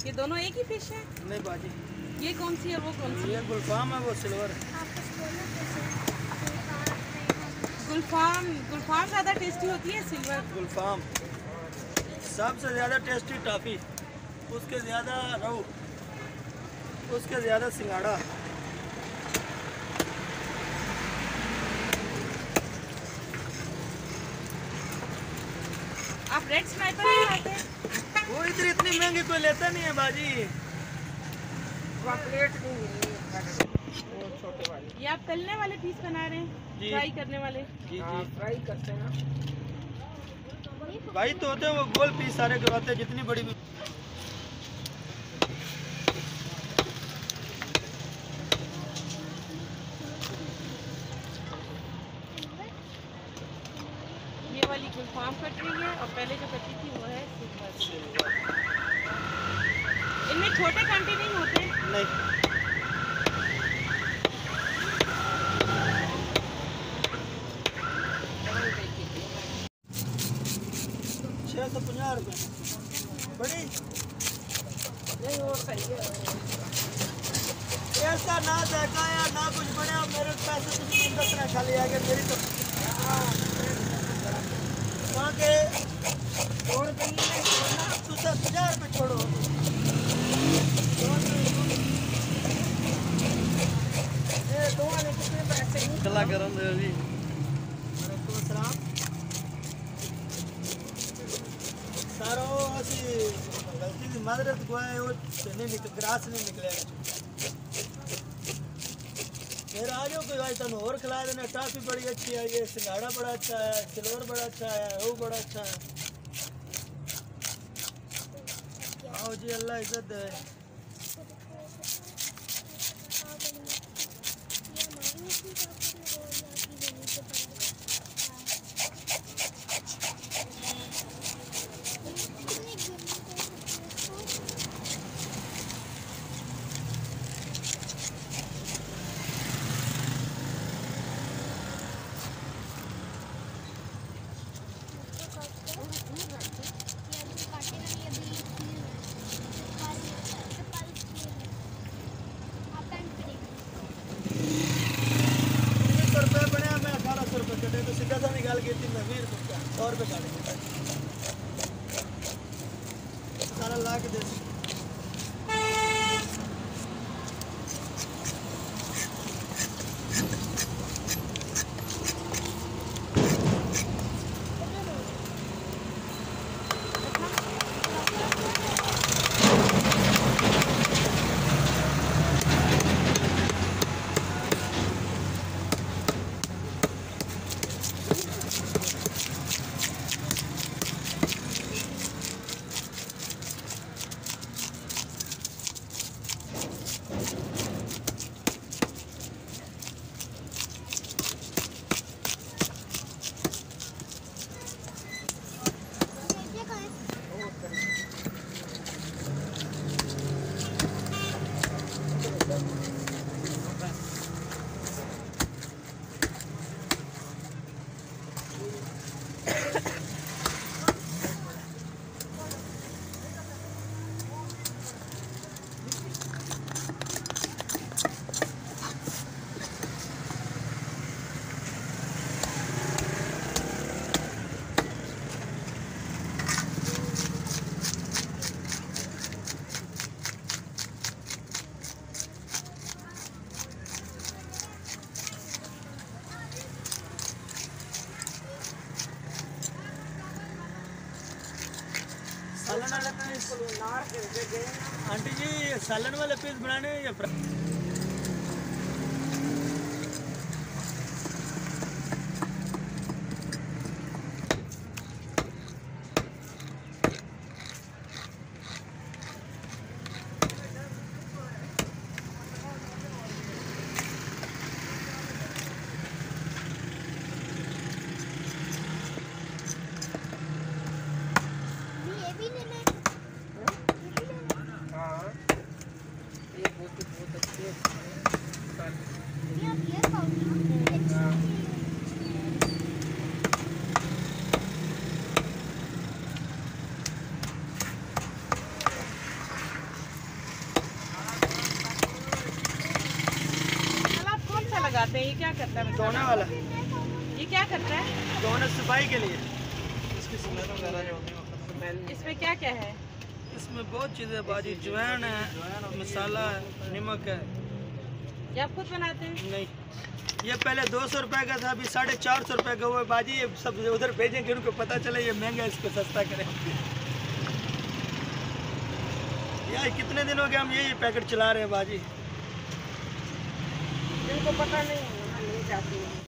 ये दोनों एक ही फिश है? नहीं बाजी, ये कौन सी है और वो कौन सी? ये गुलफाम है, वो सिल्वर है। गुलफाम ज़्यादा टेस्टी होती है सिल्वर? गुलफाम सबसे ज़्यादा टेस्टी टॉफी, उसके ज़्यादा रहू, उसके ज़्यादा सिंगाड़ा। आप रेड स्नाइपर नहीं लाते? वो इधर इतनी महंगी कोई लेता नहीं है बाजी। प्लेट नहीं है वो छोटे वाले। ये आप तलने वाले पीस बना रहे हैं? फ्राई करने वाले? जी हाँ, जी फ्राई करते हैं ना भाई, तो होते हैं वो गोल पीस सारे करवाते हैं, जितनी बड़ी भी। ये वाली गुलफाम कट रही है और पहले जो कटी थी वो है सिल्वर। इनमें छोटे कांटे नहीं होते? नहीं, 650 रुपये बड़ी। नहीं वो सही है। ऐसा ना देखा या ना कुछ बने, मेरे पैसे कुछ नहीं दसना खाली आ गया मेरी तो। वहाँ के छोड़ देंगे तू 50 रुपये छोड़ो। दो वाले कितने पैसे नहीं चला करम दे जी। वालेकुम अस्सलाम। सारो असी गलती की माजरत को है, वो नहीं निकल, ग्रास नहीं निकलेगा। फिर आ जाओ कोई भाई, तुम और खिला देना। टॉफी बड़ी अच्छी है, ये सिंगाड़ा बड़ा अच्छा है, सिल्वर बड़ा अच्छा है, वो बड़ा अच्छा है। आओ जी, अल्लाह इज्जत दे। तो सीधा सा निकाल के थी मैं 20 रुपये 100 रुपये काटेंगे सारा ला के दे। सालन वाले पीस आंटी जी, सालन वाले पीस बनाने हैं या हाँ ये बहुत अच्छी लगाते हैं, ये क्या करता है धोने मसाला? वाला, ये क्या करता है? धोने सफाई के लिए। इसकी स्मेल वगैरह जो होती है, इसमें क्या क्या है? इसमें बहुत चीज़ें बाजी, जवैन है, मसाला है, नमक है। ये आप खुद बनाते हैं? नहीं, ये पहले 200 रुपए का था, अभी 450 रुपए का हुआ है बाजी। ये सब उधर भेजेंगे, उनको पता चले ये महंगा है, इसको सस्ता करें। यार कितने दिन हो गए हम यही पैकेट चला रहे हैं बाजी। जिनको पता नहीं है, ले जाती है।